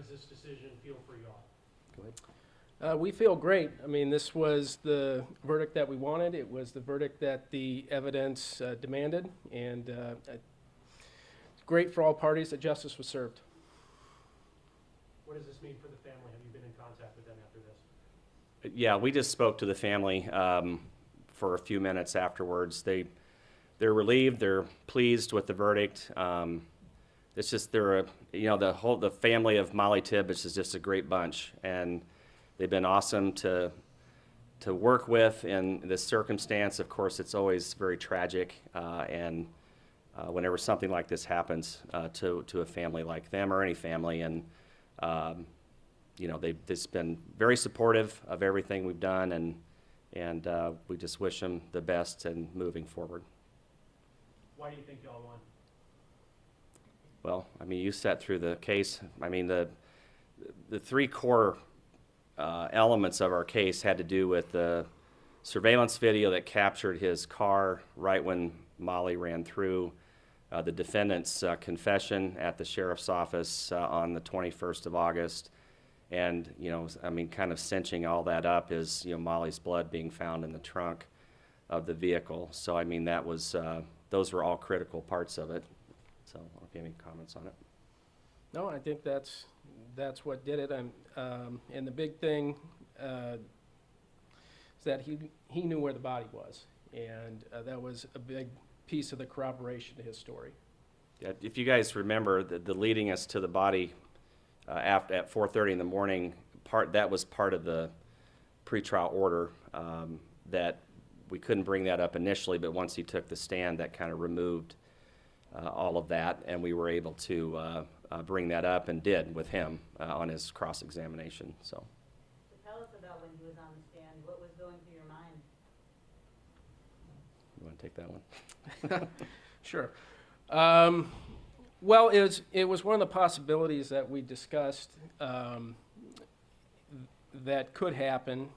does this decision feel for you all? Go ahead. We feel great. I mean, this was the verdict that we wanted. It was the verdict that the evidence demanded, and great for all parties that justice was served. What does this mean for the family? Have you been in contact with them after this? Yeah, we just spoke to the family for a few minutes afterwards. They're relieved. They're pleased with the verdict. It's just the family of Mollie Tibbetts is just a great bunch, and they've been awesome to work with in this circumstance. Of course, it's always very tragic, and whenever something like this happens to a family like them or any family, and they've just been very supportive of everything we've done, and we just wish them the best and moving forward. Why do you think y'all won? Well, I mean, you sat through the case. I mean, the three core elements of our case had to do with the surveillance video that captured his car right when Mollie ran through, the defendant's confession at the sheriff's office on the 21st of August, and kind of cinching all that up is Mollie's blood being found in the trunk of the vehicle. So I mean, that was those were all critical parts of it. So I don't know if you have any comments on it. No, I think that's what did it. And the big thing is that he knew where the body was, and that was a big piece of the corroboration to his story. Yeah, if you guys remember, the leading us to the body at 4:30 in the morning, that was part of the pretrial order that we couldn't bring that up initially, but once he took the stand, that kind of removed all of that, and we were able to bring that up, and did with him on his cross-examination. So tell us about when he was on the stand. What was going through your mind? You want to take that one? Sure. Well, it was one of the possibilities that we discussed that could happen,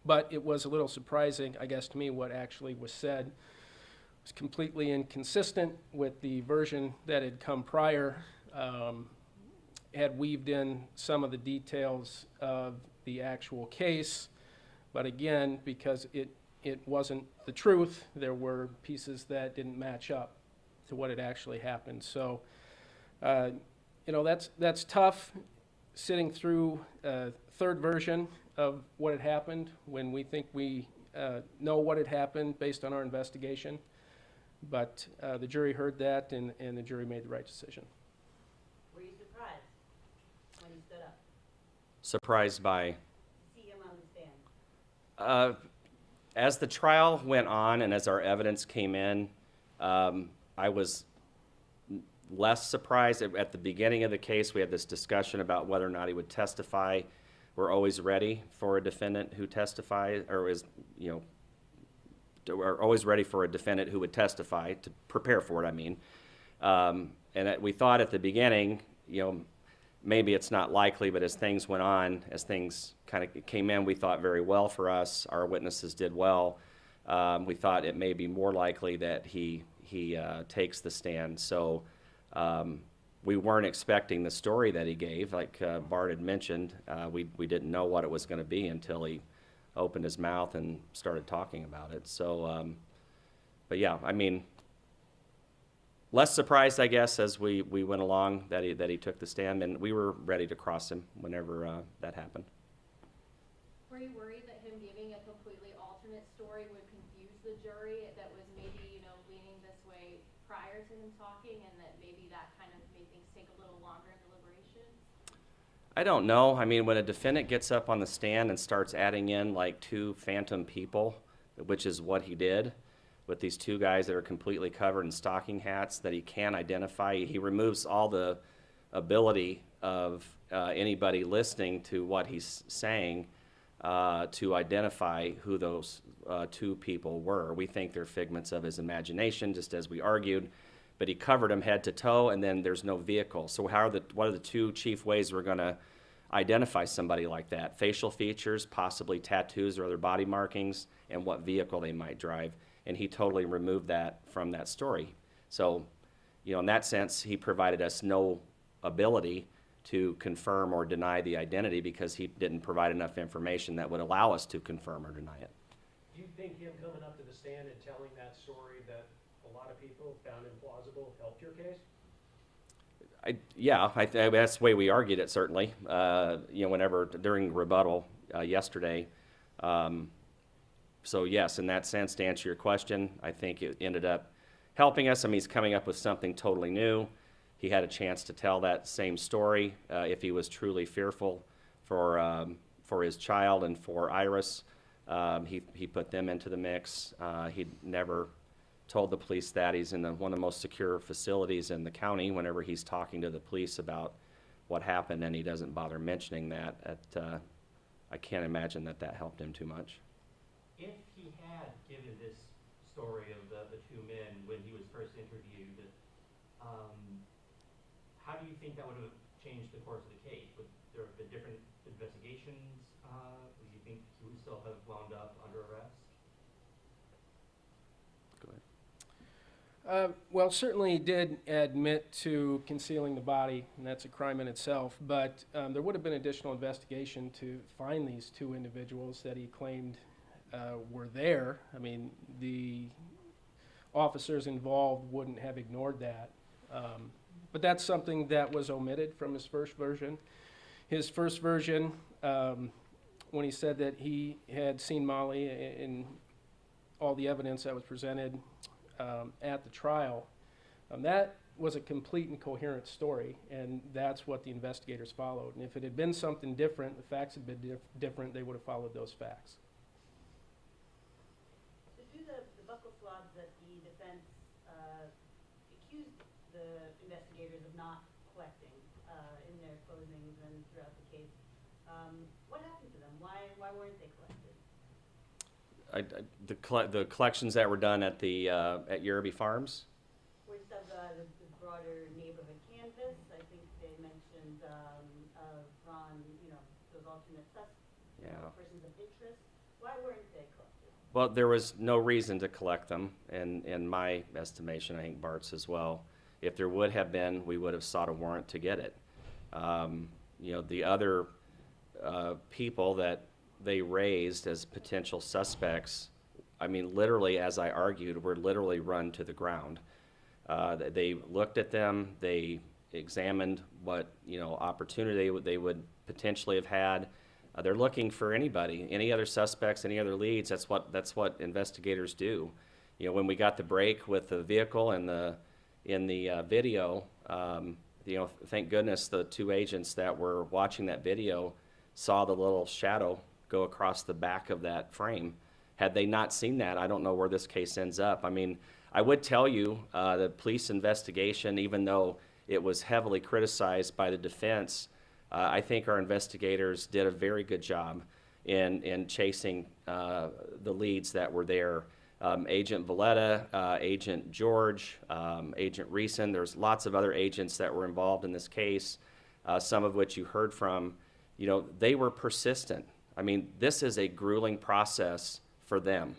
but it was a little surprising, I guess, to me what actually was said. It was completely inconsistent with the version that had come prior, had weaved in some of the details of the actual case, but again, because it wasn't the truth, there were pieces that didn't match up to what had actually happened. So, that's tough, sitting through a third version of what had happened when we think we know what had happened based on our investigation. But the jury heard that, and the jury made the right decision. Were you surprised when he stood up? Surprised by? To see him on the stand. As the trial went on and as our evidence came in, I was less surprised. At the beginning of the case, we had this discussion about whether or not he would testify. We're always ready for a defendant who testifies, are always ready for a defendant who would testify, to prepare for it, I mean. And we thought at the beginning, maybe it's not likely, but as things went on, as things kind of came in, we thought very well for us. Our witnesses did well. We thought it may be more likely that he takes the stand. So we weren't expecting the story that he gave. Like Bart had mentioned, we didn't know what it was going to be until he opened his mouth and started talking about it. So, but yeah, I mean, less surprised, I guess, as we went along that he took the stand, and we were ready to cross him whenever that happened. Were you worried that him giving a completely alternate story would confuse the jury, that was maybe, leaning this way prior to him talking, and that maybe that kind of made things take a little longer in deliberation? I don't know. I mean, when a defendant gets up on the stand and starts adding in like two phantom people, which is what he did with these two guys that are completely covered in stocking hats that he can't identify, he removes all the ability of anybody listening to what he's saying to identify who those two people were. We think they're figments of his imagination, just as we argued, but he covered them head to toe, and then there's no vehicle. So what are the two chief ways we're going to identify somebody like that? Facial features, possibly tattoos or other body markings, and what vehicle they might drive. And he totally removed that from that story. So, in that sense, he provided us no ability to confirm or deny the identity because he didn't provide enough information that would allow us to confirm or deny it. Do you think him coming up to the stand and telling that story that a lot of people found implausible helped your case? That's the way we argued it, certainly. Whenever during rebuttal yesterday. So yes, in that sense, to answer your question, I think it ended up helping us. I mean, he's coming up with something totally new. He had a chance to tell that same story if he was truly fearful for his child and for Iris. He put them into the mix. He never told the police that. He's in one of the most secure facilities in the county whenever he's talking to the police about what happened, and he doesn't bother mentioning that. I can't imagine that helped him too much. If he had given this story of the two men when he was first interviewed, how do you think that would have changed the course of the case? Would there have been different investigations? Do you think he would still have wound up under arrest? Go ahead. Well, certainly he did admit to concealing the body, and that's a crime in itself, but there would have been additional investigation to find these two individuals that he claimed were there. I mean, the officers involved wouldn't have ignored that. But that's something that was omitted from his first version. His first version, when he said that he had seen Mollie in all the evidence that was presented at the trial, that was a complete and coherent story, and that's what the investigators followed. And if it had been something different, the facts had been different, they would have followed those facts. To do the buccal swabs that the defense accused the investigators of not collecting in their closings and throughout the case, what happened to them? Why weren't they collected? The collections that were done at Yerby Farms. Where's the broader neighborhood canvas? I think they mentioned Ron, those alternate persons of interest. Why weren't they collected? Well, there was no reason to collect them, in my estimation, I think Bart's as well. If there would have been, we would have sought a warrant to get it. The other people that they raised as potential suspects, I mean, literally, as I argued, were literally run to the ground. They looked at them, they examined what opportunity they would potentially have had. They're looking for anybody, any other suspects, any other leads. That's what investigators do. When we got the break with the vehicle and in the video, thank goodness the two agents that were watching that video saw the little shadow go across the back of that frame. Had they not seen that, I don't know where this case ends up. I mean, I would tell you the police investigation, even though it was heavily criticized by the defense, I think our investigators did a very good job in chasing the leads that were there. Agent Valletta, Agent George, Agent Reeson, there's lots of other agents that were involved in this case, some of which you heard from. They were persistent. I mean, this is a grueling process for them,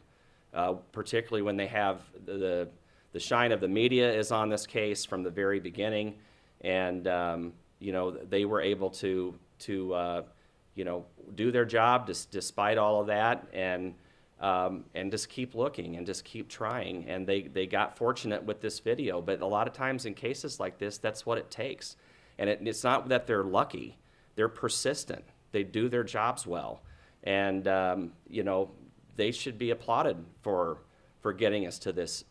particularly when they have the shine of the media is on this case from the very beginning, and they were able to do their job despite all of that, and just keep looking and just keep trying. And they got fortunate with this video, but a lot of times in cases like this, that's what it takes. And it's not that they're lucky; they're persistent. They do their jobs well, and they should be applauded for getting us to this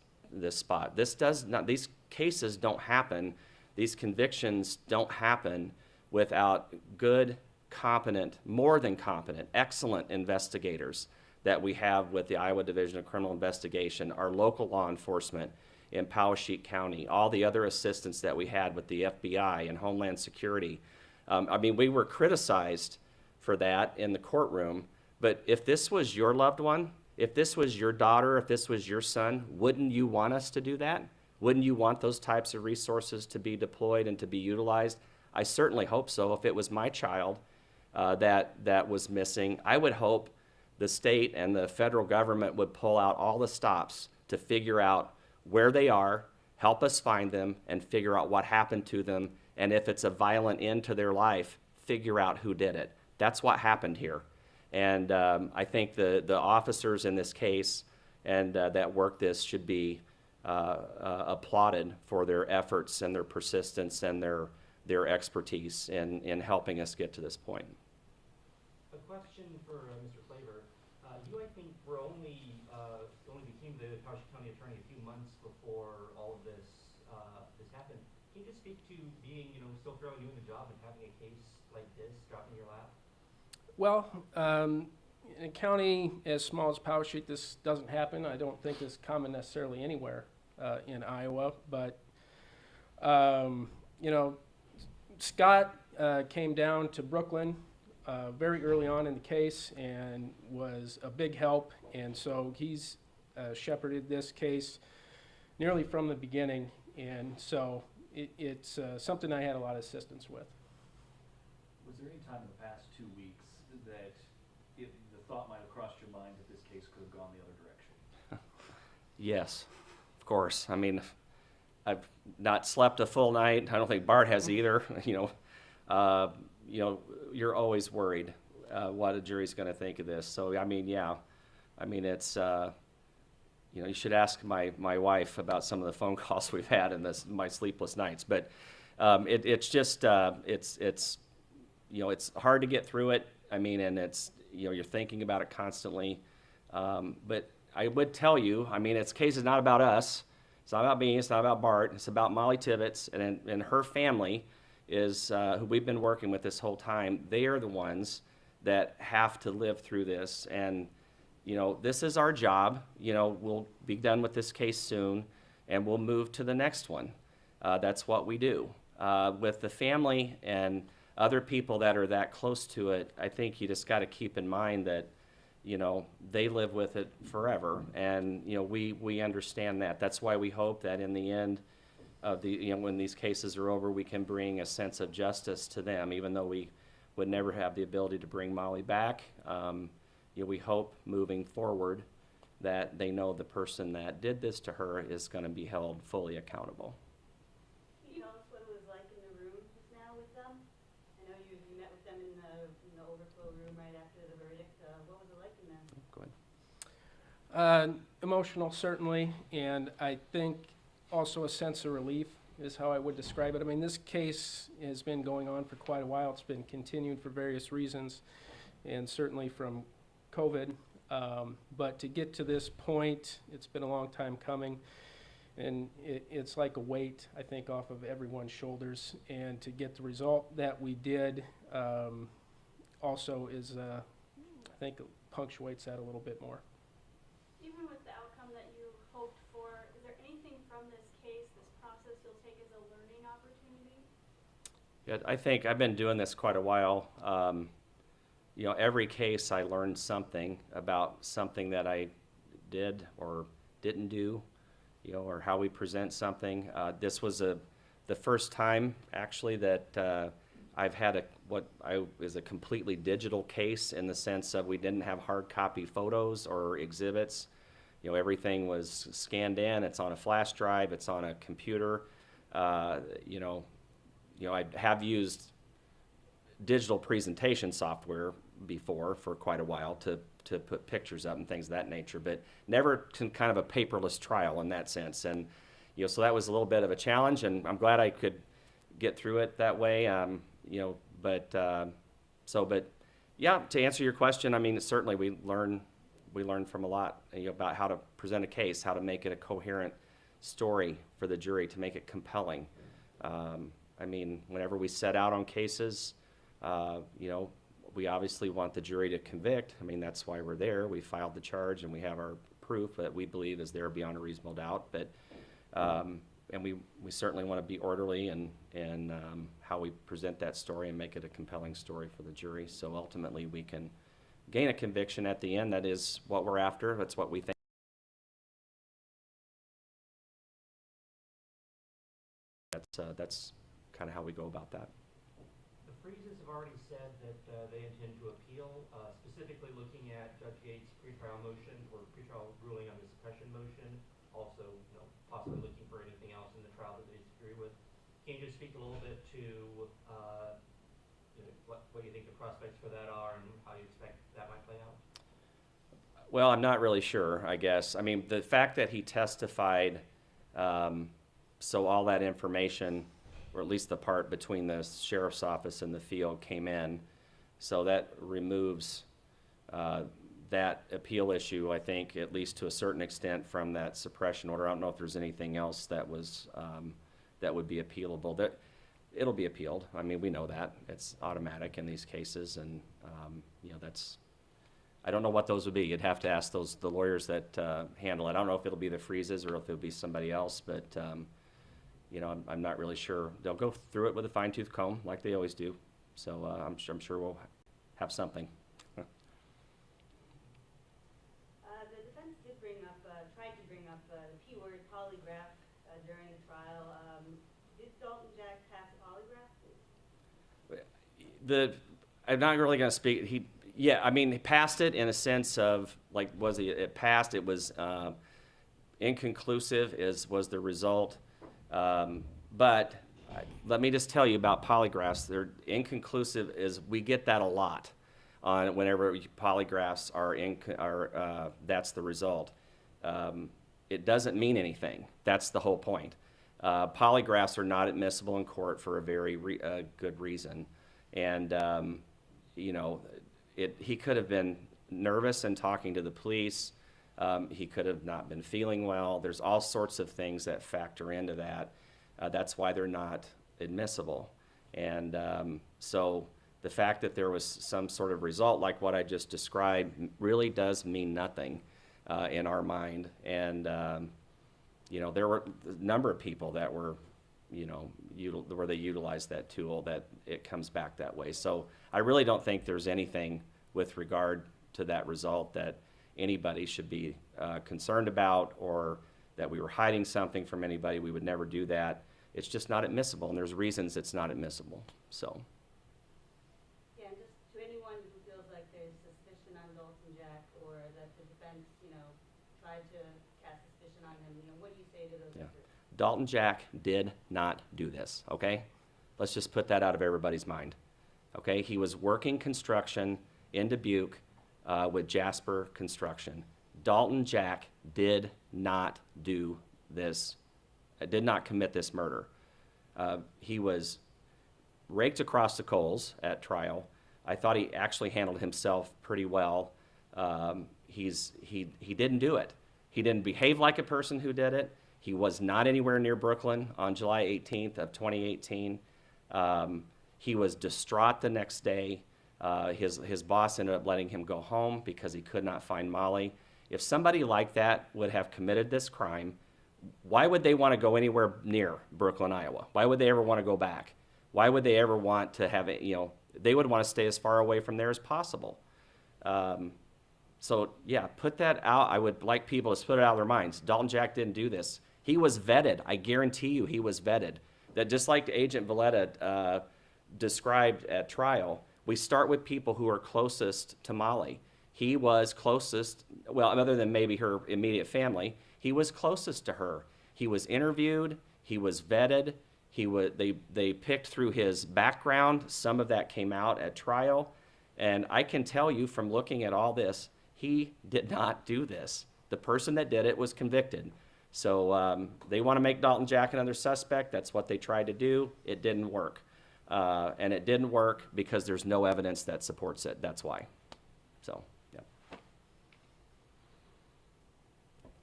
spot. These cases don't happen. These convictions don't happen without good, competent, more than competent, excellent investigators that we have with the Iowa Division of Criminal Investigation, our local law enforcement in Powesheik County, all the other assistants that we had with the FBI and Homeland Security. We were criticized for that in the courtroom, but if this was your loved one, if this was your daughter, if this was your son, wouldn't you want us to do that? Wouldn't you want those types of resources to be deployed and to be utilized? I certainly hope so. If it was my child that was missing, I would hope the state and the federal government would pull out all the stops to figure out where they are, help us find them, and figure out what happened to them And if it's a violent end to their life, figure out who did it. That's what happened here. And I think the officers in this case and that worked this should be applauded for their efforts and their persistence and their expertise in helping us get to this point. A question for Mr. Klaver. You, I think, were only became the Powashik County attorney a few months before all of this happened. Can you just speak to being, still fairly new in the job and having a case like this drop in your lap? Well, in a county as small as Powashik, this doesn't happen. I don't think it's common necessarily anywhere in Iowa, but Scott came down to Brooklyn very early on in the case and was a big help, and so he's shepherded this case nearly from the beginning, and so it's something I had a lot of assistance with. Was there any time in the past 2 weeks that the thought might have crossed your mind that this case could have gone the other direction? Yes, of course. I mean, I've not slept a full night. I don't think Bart has either. You're always worried what a jury's going to think of this. So, I mean, yeah. I mean, it's, you should ask my wife about some of the phone calls we've had in my sleepless nights. But it's just, it's hard to get through it. I mean, and it's, you're thinking about it constantly. But I would tell you, I mean, this case is not about us. It's not about me. It's not about Bart. It's about Mollie Tibbetts and her family is who we've been working with this whole time. They are the ones that have to live through this. And, this is our job. We'll be done with this case soon, and we'll move to the next one. That's what we do. With the family and other people that are that close to it, I think you just got to keep in mind that, they live with it forever. And, we understand that. That's why we hope that in the end of when these cases are over, we can bring a sense of justice to them, even though we would never have the ability to bring Mollie back. We hope moving forward that they know the person that did this to her is going to be held fully accountable. Can you tell us what it was like in the room just now with them? I know you met with them in the overflow room right after the verdict. What was it like in there? Go ahead. Emotional, certainly, and I think also a sense of relief is how I would describe it. I mean, this case has been going on for quite a while. It's been continued for various reasons, and certainly from COVID. But to get to this point, it's been a long time coming, and it's like a weight, I think, off of everyone's shoulders. And to get the result that we did also is, I think, punctuates that a little bit more. Even with the outcome that you hoped for, is there anything from this case, this process, you'll take as a learning opportunity? Yeah, I think I've been doing this quite a while. Every case I learned something about something that I did or didn't do, or how we present something. This was the first time, actually, that I've had what is a completely digital case, in the sense of we didn't have hard copy photos or exhibits. Everything was scanned in. It's on a flash drive. It's on a computer. I have used digital presentation software before for quite a while to put pictures up and things of that nature, but never kind of a paperless trial in that sense. And so that was a little bit of a challenge, and I'm glad I could get through it that way. But yeah, to answer your question, I mean, certainly we learn from a lot about how to present a case, how to make it a coherent story for the jury, to make it compelling. I mean, whenever we set out on cases, we obviously want the jury to convict. I mean, that's why we're there. We filed the charge and we have our proof that we believe is there beyond a reasonable doubt. But and we certainly want to be orderly in how we present that story and make it a compelling story for the jury. So ultimately we can gain a conviction at the end. That is what we're after. That's what we think. That's kind of how we go about that. The Freezes have already said that they intend to appeal, specifically looking at Judge Gates' pretrial motion or pretrial ruling on the suppression motion. Also, possibly looking for anything else in the trial that they disagree with. can you just speak a little bit to, what you think the prospects for that are and how you expect that might play out? Well, I'm not really sure, I guess. I mean, the fact that he testified, so all that information, or at least the part between the sheriff's office and the field came in, so that removes that appeal issue, I think, at least to a certain extent from that suppression order. I don't know if there's anything else that was, that would be appealable. That, it'll be appealed. I mean, we know that. It's automatic in these cases, and, you know, that's, I don't know what those would be. You'd have to ask the lawyers that handle it. I don't know if it'll be the freezes or if it'll be somebody else, but, you know, I'm not really sure. They'll go through it with a fine-tooth comb, like they always do. So I'm sure we'll have something. The defense did bring up, tried to bring up the P-word polygraph during the trial. Did Dalton Jack pass a polygraph? I'm not really going to speak. Yeah, I mean, he passed it in a sense of, like, it passed? It was inconclusive was the result. But let me just tell you about polygraphs. They're inconclusive we get that a lot on whenever polygraphs are that's the result. It doesn't mean anything. That's the whole point. Polygraphs are not admissible in court for a very good reason. And, you know, he could have been nervous and talking to the police. He could have not been feeling well. There's all sorts of things that factor into that. That's why they're not admissible. And so the fact that there was some sort of result like what I just described really does mean nothing in our mind. And, you know, there were a number of people that were, you know, where they utilized that tool, that it comes back that way. So I really don't think there's anything with regard to that result that anybody should be concerned about, or that we were hiding something from anybody. We would never do that. It's just not admissible, and there's reasons it's not admissible. So. Yeah, and just to anyone who feels like there's suspicion on Dalton Jack, or that the defense, you know, tried to cast suspicion on him, you know, what do you say to those efforts? Dalton Jack did not do this, okay? Let's just put that out of everybody's mind, okay? He was working construction in Dubuque with Jasper Construction. Dalton Jack did not do this, did not commit this murder. He was raked across the coals at trial. I thought he actually handled himself pretty well. He didn't do it. He didn't behave like a person who did it. He was not anywhere near Brooklyn on July 18th of 2018. He was distraught the next day. His boss ended up letting him go home because he could not find Mollie. If somebody like that would have committed this crime, why would they want to go anywhere near Brooklyn, Iowa? Why would they ever want to go back? Why would they ever want to have it, you know, they would want to stay as far away from there as possible. So yeah, put that out. I would like people to put it out of their minds. Dalton Jack didn't do this. He was vetted. I guarantee you he was vetted. That just like Agent Valletta described at trial, we start with people who are closest to Mollie. He was closest, well, other than maybe her immediate family, he was closest to her. He was interviewed, he was vetted, they picked through his background. Some of that came out at trial. And I can tell you from looking at all this, he did not do this. The person that did it was convicted. So they want to make Dalton Jack another suspect. That's what they tried to do. It didn't work. And it didn't work because there's no evidence that supports it. That's why. So, yeah.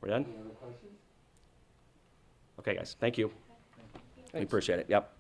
We're done? Any other questions? Okay, guys. Thank you. We Thanks. appreciate it. Yep.